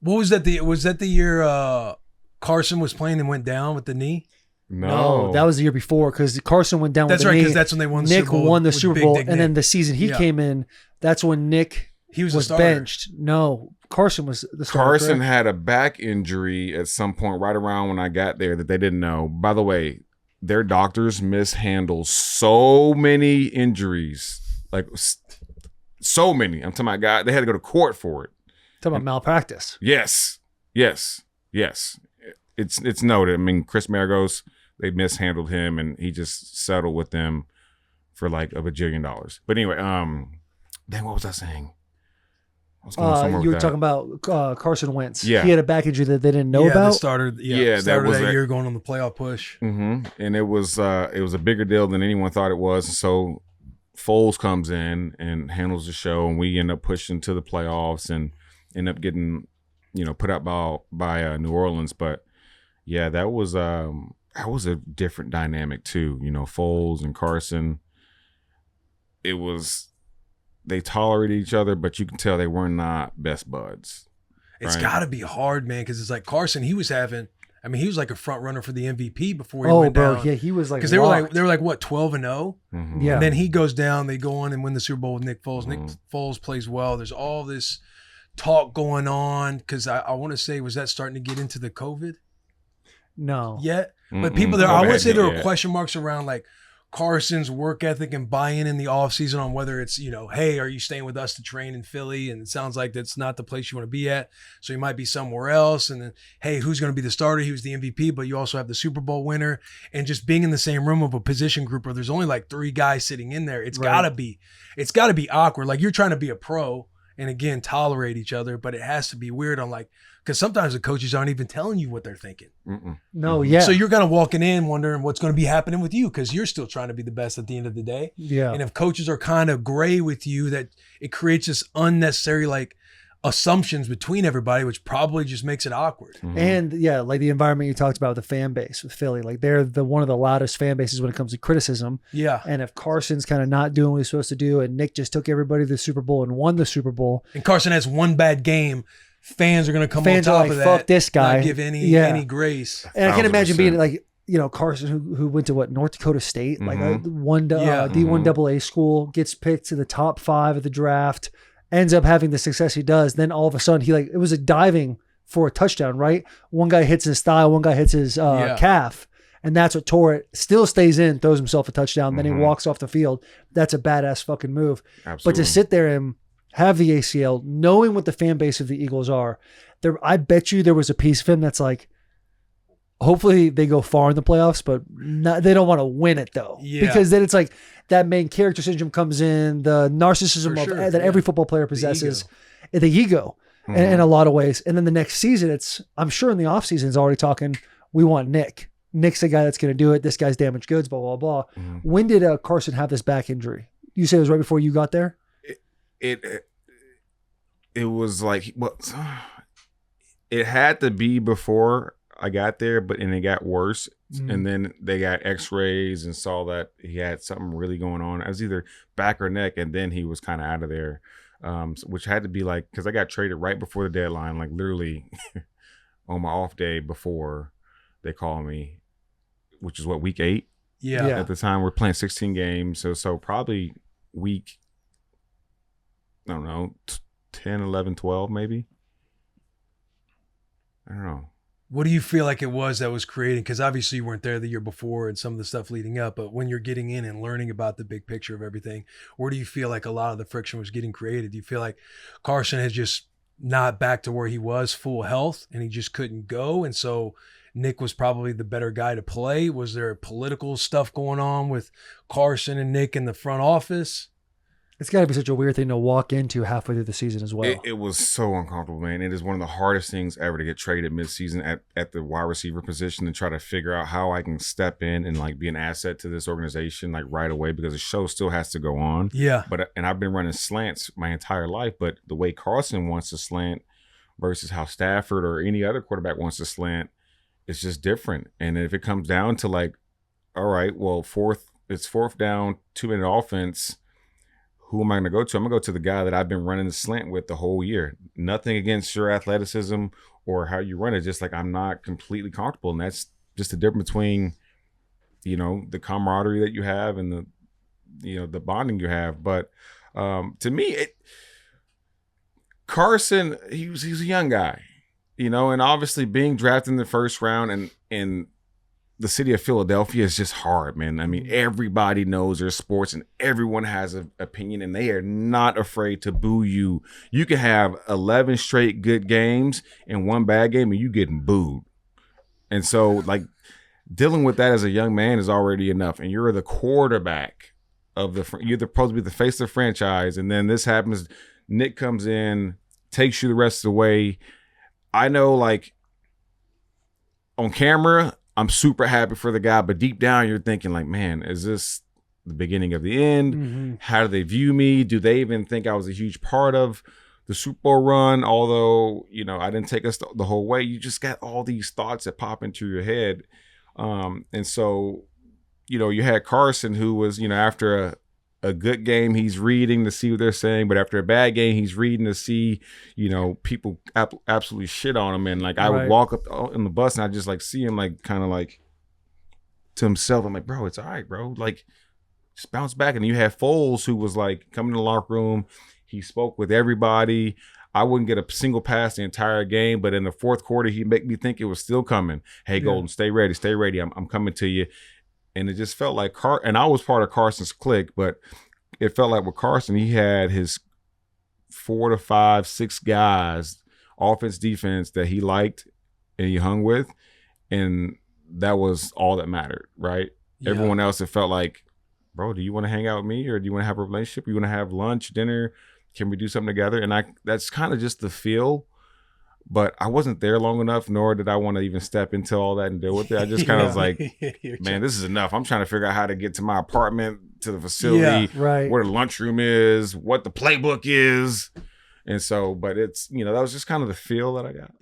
What was that? Was that the year Carson was playing and went down with the knee? No, that was the year before because Carson went down with the knee. That's right, because that's when they won the Super Bowl. Nick won the Super Bowl, and then the season he came in, that's when Nick was benched. No, Carson was the starter. Carson had a back injury at some point right around when I got there that they didn't know. By the way, their doctors mishandle so many injuries, like so many. I'm talking about guys, they had to go to court for it. Talking about malpractice. Yes. It's noted. I mean, Chris Maragos, they mishandled him, and he just settled with them for like $1 bajillion. But anyway, what was I saying? You were talking about Carson Wentz. Yeah. He had a back injury that they didn't know about. Started that year going on the playoff push. Mm-hmm. And it was a bigger deal than anyone thought it was. So Foles comes in and handles the show, and we end up pushing to the playoffs and end up getting, put out by New Orleans. But yeah, that was a different dynamic too. Foles and Carson. They tolerated each other, but you can tell they were not best buds. It's got to be hard, man, because it's like Carson. He was like a front runner for the MVP before he went down. Yeah, he was like because they were like what 12-0. Mm-hmm. Yeah, and then he goes down. They go on and win the Super Bowl with Nick Foles. Mm-hmm. Nick Foles plays well. There's all this talk going on because I want to say, was that starting to get into the COVID? No, yet, but people there. I would say there were question marks around like Carson's work ethic and buy-in in the offseason on whether it's, hey, are you staying with us to train in Philly? And it sounds like that's not the place you want to be at. So you might be somewhere else. And then, hey, who's going to be the starter? He was the MVP, but you also have the Super Bowl winner. And just being in the same room of a position group where there's only like 3 guys sitting in there, it's gotta be awkward. Like you're trying to be a pro and again, tolerate each other, but it has to be weird on like, because sometimes the coaches aren't even telling you what they're thinking. Mm-mm. No, yeah. So you're kind of walking in wondering what's going to be happening with you because you're still trying to be the best at the end of the day. Yeah. And if coaches are kind of gray with you, that it creates this unnecessary like assumptions between everybody, which probably just makes it awkward. Mm-hmm. And yeah, like the environment you talked about with the fan base with Philly, like they're one of the loudest fan bases when it comes to criticism. Yeah. And if Carson's kind of not doing what he's supposed to do, and Nick just took everybody to the Super Bowl and won the Super Bowl, and Carson has one bad game, fans are going to come on top of that. Fuck this guy. Not give any grace. And I can imagine being like, Carson who went to North Dakota State, like a D1 AA school, gets picked to the top 5 of the draft, ends up having the success he does. Then all of a sudden it was a diving for a touchdown, right? One guy hits his thigh, one guy hits his calf. And that's what tore it. Still stays in, throws himself a touchdown. Then he walks off the field. That's a badass fucking move. Absolutely. But to sit there and have the ACL, knowing what the fan base of the Eagles are, I bet you there was a piece of him that's like, hopefully they go far in the playoffs, but they don't want to win it though. Yeah. Because then it's like that main character syndrome comes in, the narcissism that every football player possesses, the ego in a lot of ways. And then the next season, I'm sure in the offseason it's already talking, we want Nick. Nick's the guy that's going to do it. This guy's damaged goods, blah, blah, blah. Mm-hmm. When did Carson have this back injury? You say it was right before you got there? It was like, it had to be before I got there, but it got worse. Mm-hmm. And then they got x-rays and saw that he had something really going on. It was either back or neck. And then he was kind of out of there, which had to be like, because I got traded right before the deadline, like literally on my off day before they called me, which is week 8. Yeah. At the time we're playing 16 games. So probably week, I don't know, 10, 11, 12 maybe. I don't know. What do you feel like it was that was creating? Because obviously you weren't there the year before and some of the stuff leading up, but when you're getting in and learning about the big picture of everything, where do you feel like a lot of the friction was getting created? Do you feel like Carson has just not back to where he was full health and he just couldn't go? And so Nick was probably the better guy to play. Was there political stuff going on with Carson and Nick in the front office? It's got to be such a weird thing to walk into halfway through the season as well. It was so uncomfortable, man. It is one of the hardest things ever to get traded midseason at the wide receiver position and try to figure out how I can step in and like be an asset to this organization like right away because the show still has to go on. Yeah. And I've been running slants my entire life, but the way Carson wants to slant versus how Stafford or any other quarterback wants to slant, it's just different. And if it comes down to like, all right, well, it's fourth down, 2-minute offense. who am I going to go to? I'm going to go to the guy that I've been running the slant with the whole year. Nothing against your athleticism or how you run it. Just like I'm not completely comfortable. And that's just the difference between, the camaraderie that you have and the bonding you have. But to me, Carson, he was a young guy, and obviously being drafted in the first round and the city of Philadelphia is just hard, man. I mean, everybody knows their sports and everyone has an opinion and they are not afraid to boo you. You can have 11 straight good games and one bad game and you getting booed. And so like dealing with that as a young man is already enough. And you're the quarterback you're supposed to be the face of the franchise. And then this happens. Nick comes in, takes you the rest of the way. I know like on camera, I'm super happy for the guy, but deep down you're thinking like, man, is this the beginning of the end? Mm-hmm. How do they view me? Do they even think I was a huge part of the Super Bowl run? Although, I didn't take us the whole way. You just got all these thoughts that pop into your head. And so, you had Carson who was, after a good game, he's reading to see what they're saying, but after a bad game, he's reading to see, people absolutely shit on him. And like, I would walk up in the bus and I just like see him like kind of like to himself. I'm like, bro, it's all right, bro. Like, just bounce back. And you had Foles who was like coming to the locker room. He spoke with everybody. I wouldn't get a single pass the entire game, but in the fourth quarter, he'd make me think it was still coming. Hey, Golden, stay ready. I'm coming to you. And it just felt like and I was part of Carson's clique, but it felt like with Carson, he had his 4 to 5, 6 guys, offense, defense that he liked and he hung with. And that was all that mattered, right? Yeah. Everyone else, it felt like, bro, do you want to hang out with me or do you want to have a relationship? You want to have lunch, dinner? Can we do something together? And that's kind of just the feel. But I wasn't there long enough, nor did I want to even step into all that and deal with it. I just kind of was like, man, this is enough. I'm trying to figure out how to get to my apartment, to the facility, where the lunchroom is, what the playbook is. And so, but it's, that was just kind of the feel that I got.